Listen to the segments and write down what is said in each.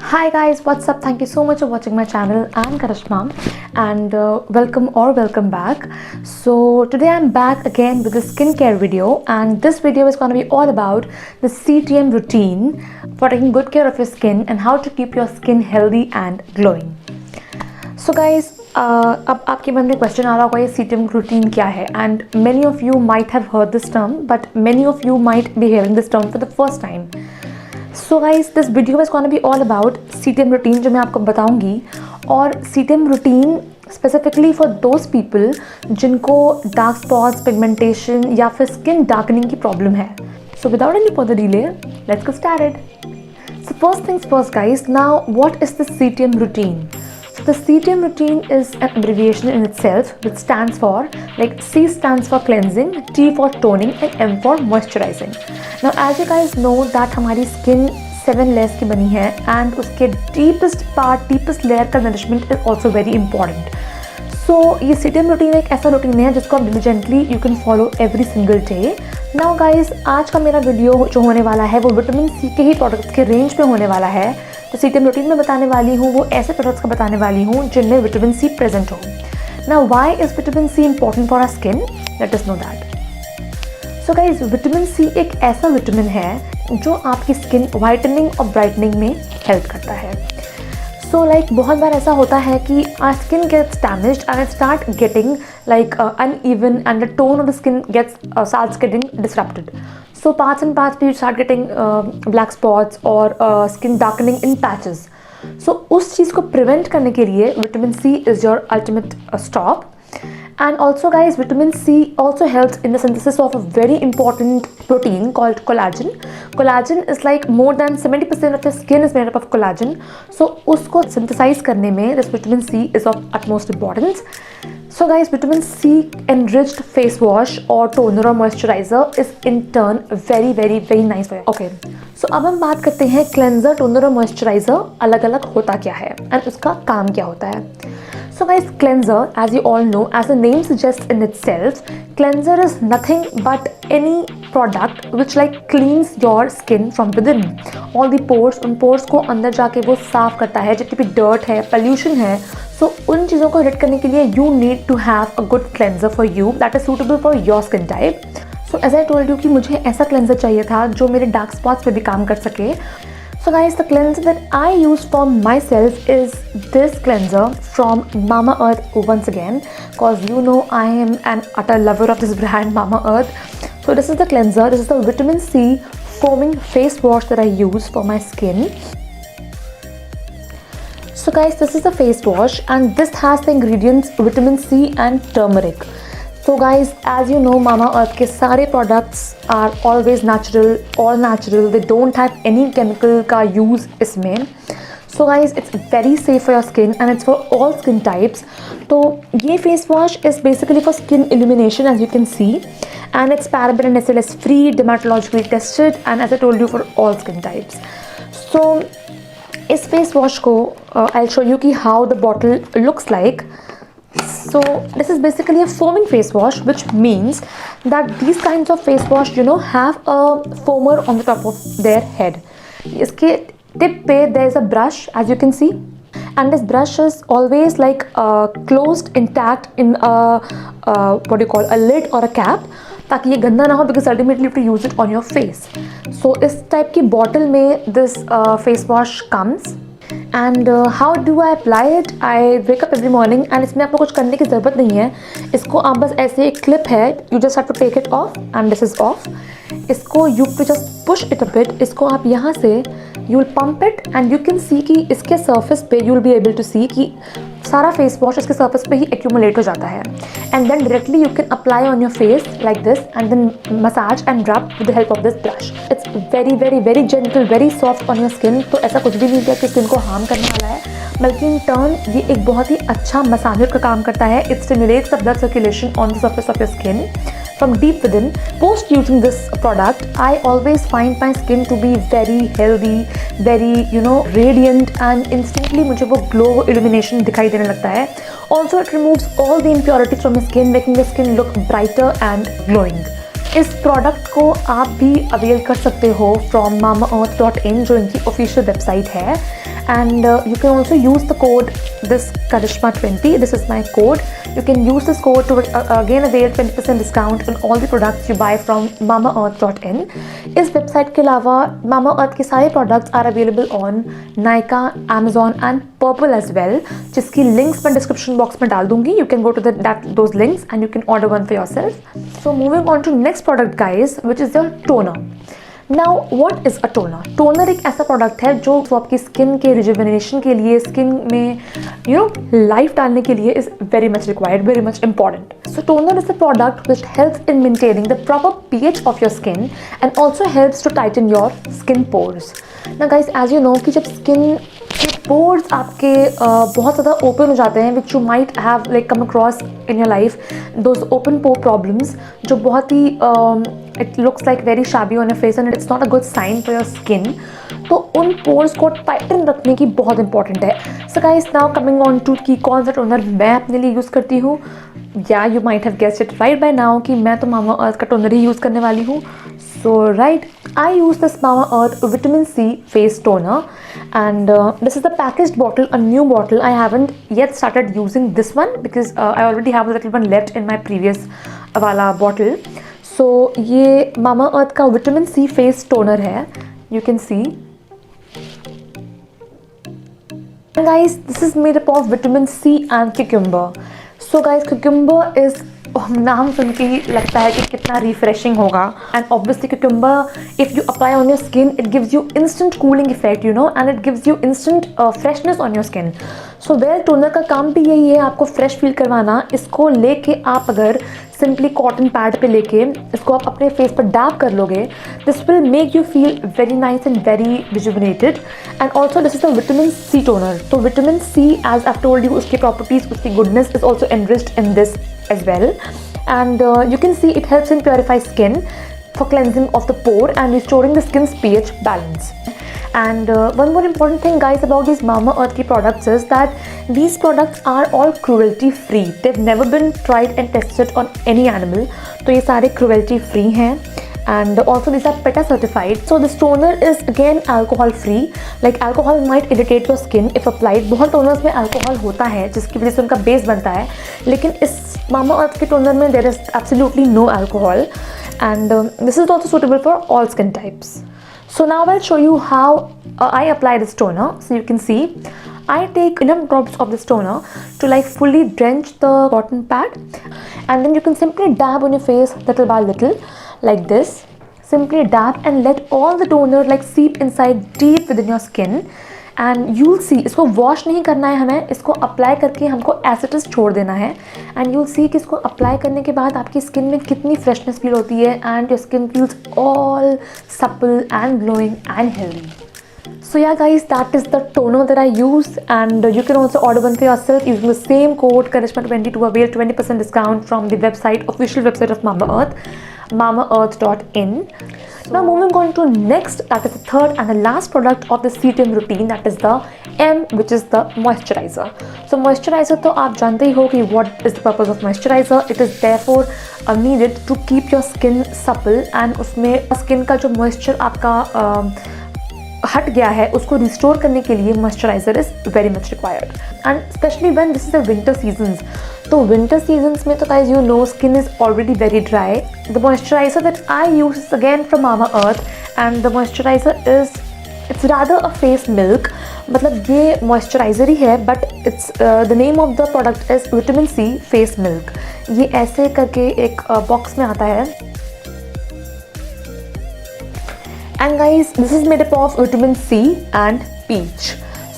Hi guys, what's up? Thank you so much for watching my channel. I'm Karishma and welcome back. So today I'm back again with a skincare video, and this video is going to be all about the CTM routine for taking good care of your skin and how to keep your skin healthy and glowing. So guys, अब आपके मन में question आ रहा होगा ये CTM routine क्या है, and many of you might have heard this term, but many of you might be hearing this term for the first time. So guys this video is gonna be all about CTM routine जो मैं आपको बताऊंगी, और CTM routine specifically for those people जिनको dark spots, pigmentation या फिर skin darkening की problem है. So without any further delay let's get started. So first things first guys, now what is the CTM routine? So the CTM routine is an abbreviation in itself which stands for, like C stands for cleansing, T for toning and M for moisturizing. Now as you guys know that हमारी skin 7 layers की बनी है, and उसके deepest layer का nourishment is also very important. So ये CTM routine एक ऐसा routine है जिसको आप diligently you can follow every single day. Now guys, आज का मेरा वीडियो जो होने वाला है वो विटामिन C के ही प्रोडक्ट्स के रेंज में होने वाला है. तो CTM रूटीन में बताने वाली हूँ वो ऐसे प्रोडक्ट्स का बताने वाली हूँ जिनमें विटामिन C प्रेजेंट हो. Now why is vitamin C important for our skin? Let us know that. So guys, vitamin C एक ऐसा विटामिन है जो आपकी स्किन वाइटनिंग और ब्राइटनिंग में हेल्प करता है. सो लाइक बहुत बार ऐसा होता है कि our skin gets damaged and start getting like uneven and the tone of the skin starts getting disrupted. So parts and parts you start getting black spots or skin darkening in patches. So उस चीज़ को prevent करने के लिए vitamin C is your ultimate stop. And also guys, vitamin C also helps in the synthesis of a very important protein called collagen. Collagen is like more than 70% of your skin is made up of collagen. So उसको synthesize करने में this vitamin C is of utmost importance. So guys, vitamin C enriched face wash or toner or moisturizer is in turn very nice for you. Okay, so अब हम बात करते हैं cleanser, toner और moisturizer अलग अलग होता क्या है and उसका काम क्या होता है. So guys, cleanser, as you all know, as the name suggests in itself, cleanser is nothing but any product which like cleans your skin from within. All the pores, उन pores को अंदर जाके वो साफ करता है. जितनी भी dirt है, pollution है, so उन चीज़ों को rid करने के लिए you need to have a good cleanser for you that is suitable for your skin type. So as I told you कि मुझे ऐसा cleanser चाहिए था जो मेरे dark spots पे भी काम कर सके. So guys, the cleanser that I use for myself is this cleanser from Mamaearth once again, cause you know I am an utter lover of this brand Mamaearth. So this is the cleanser. This is the vitamin C foaming face wash that I use for my skin. So guys, this is the face wash and this has the ingredients vitamin C and turmeric. So guys, as you know, Mamaearth के सारे products are always natural, all natural. They don't have any chemical का use इसमें. So guys, it's very safe for your skin and it's for all skin types. तो ये face wash is basically for skin illumination, as you can see, and it's paraben and SLS free, dermatologically tested, and as I told you, for all skin types. So इस face wash को I'll show you कि how the bottle looks like. So this is basically a foaming face wash, which means that these kinds of face wash, you know, have a foamer on the top of their head. इसके tip पे there is a brush, as you can see, and this brush is always like closed, intact in a what do you call, a lid or a cap, ताकि ये गंदा ना हो, because ultimately you have to use it on your face. So इस type की bottle में this face wash comes. And how do I apply it? I wake up every morning and इसमें आपको कुछ करने की ज़रूरत नहीं है. इसको आप बस ऐसे एक क्लिप है, you just have to take it off and this is off. इसको you have to just push it a bit. इसको आप यहाँ से you will pump it and you can see कि इसके surface पे you will be able to see कि सारा face wash इसके surface पे ही accumulate हो जाता है. And then directly you can apply on your face like this and then massage and rub with the help of this brush. It's very gentle, very soft on your skin. तो ऐसा कुछ भी नहीं है कि स्किन को harm करने वाला है, बल्कि इन टर्न ये एक बहुत ही अच्छा मसाजर का काम करता है. It stimulates the blood circulation on the surface of your skin from deep within. Post using this product, I always find my skin to be very healthy, very radiant, and instantly मुझे वो glow, illumination दिखाई देने लगता है. Also it removes all the impurities from your skin, making the skin look brighter and glowing. इस product को आप भी अवेल कर सकते हो फ्रॉम mamaearth.in, जो इनकी ऑफिशियल वेबसाइट है. and you can also use the code this Karishma20. This is my code. You can use this code to again avail 20% discount on all the products you buy from mamaearth.in. इस website के अलावा Mamaearth के सारे products are available on Nykaa, Amazon and Purple as well, जिसकी links मैं description box में डाल दूंगी. You can go to those links and you can order one for yourself. So moving on to next product guys, which is the toner. Now what is a toner? Toner एक ऐसा product है जो आपकी skin के rejuvenation के लिए, skin में life डालने के लिए is very much required, very much important. So toner is a product which helps in maintaining the proper pH of your skin and also helps to tighten your skin pores. Now guys, as you know कि जब skin के pores आपके बहुत ज़्यादा open हो जाते हैं, which you might have like come across in your life, those open pores problems जो बहुत ही it looks like very shabby on your face and it's not a good sign for your skin. तो उन pores को Titan रखने की बहुत important है. So guys, now coming on to कि कौन सा टोनर मैं अपने लिए यूज़ करती हूँ. या you might have guessed it right by now कि मैं तो Mamaearth का टोनर ही यूज़ करने वाली हूँ. So right, I use this Mamaearth Vitamin C face toner, and this is the packaged bottle, a new bottle. I haven't yet started using this one because I already have a little one left in my previous wala bottle. So ये Mamaearth का Vitamin C face toner है, you can see. And guys, this is made up of Vitamin C and cucumber. So guys, cucumber is नाम सुन के ही लगता है कि कितना refreshing होगा. And obviously cucumber, if you apply on your skin, it gives you instant cooling effect, and it gives you instant freshness on your skin. So well toner का काम भी यही है, आपको फ्रेश फील करवाना. इसको लेके आप अगर सिंपली कॉटन पैड पे लेके इसको आप अपने फेस पर डैब कर लोगे, this will make you feel very nice and very rejuvenated. And also this is the vitamin C toner. तो vitamin C, as I told you, उसकी प्रॉपर्टीज, उसकी goodness is also enriched in this as well. And you can see it helps in purify skin for cleansing of the pore and restoring the skin's pH balance. And one more important thing guys about these Mamaearth ki products is that these products are all cruelty free. They've never been tried and tested on any animal. तो ये सारे cruelty free हैं. And also these are PETA certified. So this toner is again alcohol free. Like alcohol might irritate your skin if applied. बहुत toners में alcohol होता है जिसकी वजह से उनका बेस बनता है, लेकिन इस Mamaearth के toner में there is absolutely no alcohol. And this is also suitable for all skin types. So now I'll show you how I apply this toner. So you can see I take enough drops of this toner to like fully drench the cotton pad, and then you can simply dab on your face little by little like this. Simply dab and let all the toner like seep inside deep within your skin, and you'll see इसको wash नहीं करना है हमें, इसको apply करके हमको as छोड़ देना है. एंड you'll see कि इसको अप्लाई करने के बाद आपकी स्किन में कितनी फ्रेशनेस फील होती है, and your skin feels all supple and glowing and healthy. So yeah guys, that is the toner that I use, and you can also order one for yourself using the same code Karishma20 to avail 20% discount from the official website of Mamaearth, mamaearth.in. Now moving on to next, that is the third and the last product of the CTM routine, that is the M, which is the moisturizer. So moisturizer तो आप जानते ही हो कि what is the purpose of moisturizer. It is therefore needed to keep your skin supple, and उसमें skin का जो moisture आपका हट गया है उसको रिस्टोर करने के लिए moisturiser is very much required, and specially when this is the winter seasons. तो विंटर सीजन्स में तो guys you know skin is already very dry. The moisturiser that I use is again from Mamaearth, and the moisturiser is it's rather a face milk. मतलब ये moisturiser ही है, but it's the name of the product is vitamin C face milk. ये ऐसे करके एक box में आता है. And guys, this is made up of vitamin C and peach.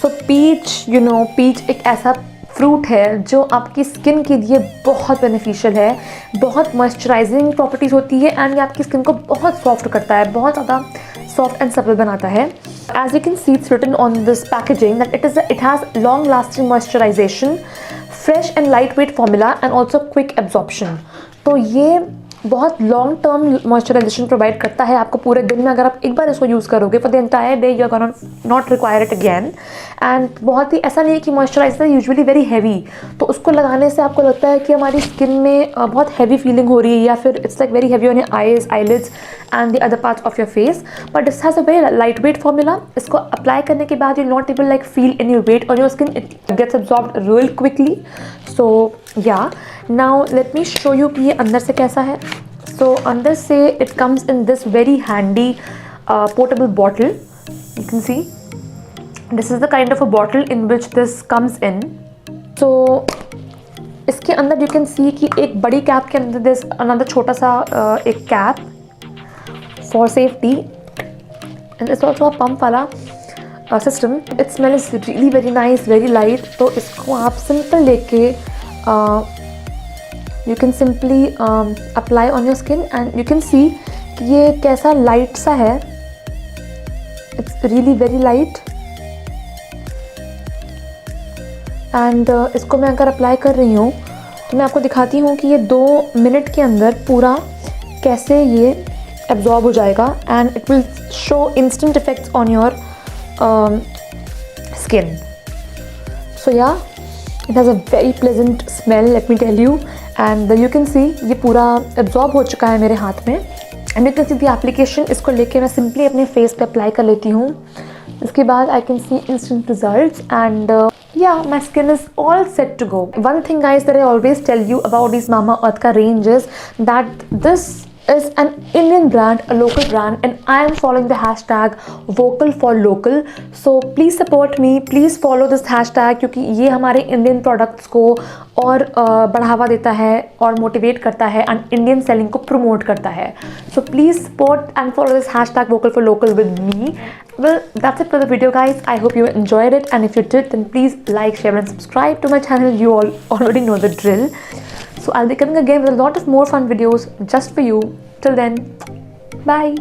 So peach, you know, peach एक ऐसा फ्रूट है जो आपकी स्किन के लिए बहुत बेनिफिशियल है, बहुत मॉइस्चराइजिंग प्रॉपर्टीज़ होती है, एंड ये आपकी स्किन को बहुत सॉफ्ट करता है, बहुत ज़्यादा सॉफ्ट एंड सपल बनाता है. As you can see, it's written on this packaging that it has long lasting moisturization, fresh and lightweight formula and also quick absorption. तो ये बहुत लॉन्ग टर्म मॉइस्चराइजेशन प्रोवाइड करता है आपको पूरे दिन में। अगर आप एक बार इसको यूज़ करोगे for the entire day you are gonna not require it again. And बहुत ही ऐसा नहीं है कि मॉइस्चराइजर यूजुअली वेरी हैवी, तो उसको लगाने से आपको लगता है कि हमारी स्किन में बहुत हैवी फीलिंग हो रही है या फिर it's like very heavy on your eyes, eyelids and the other parts of your face. But this has a very light weight formula. इसको अप्लाई करने के बाद you not able like feel any weight on your skin, it gets absorbed real quickly. So yeah now let me show you कि ये अंदर से कैसा है। So अंदर से it comes in this very handy portable bottle. You can see this is the kind of a bottle in which this comes in. So इसके अंदर you can see कि एक बड़ी कैप के अंदर this another छोटा सा एक cap for safety, and it's also a pump वाला system. It smells really very nice, very light. तो इसको आप simple लेके you can simply apply on your skin and you can see कि ये कैसा लाइट सा है। it's really very light and इसको मैं अगर अप्लाई कर रही हूँ तो मैं आपको दिखाती हूँ कि ये 2 मिनट के अंदर पूरा कैसे ये एब्जॉर्ब हो जाएगा and it will show instant effects on your skin. So yeah it has a very pleasant smell, let me tell you, and you can see ये पूरा absorb हो चुका है मेरे हाथ में and you can see the application। इसको लेके मैं simply अपने face पे अप्लाई कर लेती हूँ। इसके बाद I can see instant results and yeah, my skin is all set to go. One thing guys that I always tell you about these Mamaearth का range is that this is an Indian brand, a local brand, and I am following the hashtag vocal for local. So please support me, please follow this hashtag क्योंकि ये हमारे Indian products को और बढ़ावा देता है और मोटिवेट करता है एंड इंडियन सेलिंग को प्रमोट करता है। So please support and follow this hashtag vocal for local with me. Well, that's it for the video guys. I hope you enjoyed it, and if you did then please like, share and subscribe to my channel. You all already know the drill. So I'll be coming again with a lot of more fun videos just for you. Till then, bye.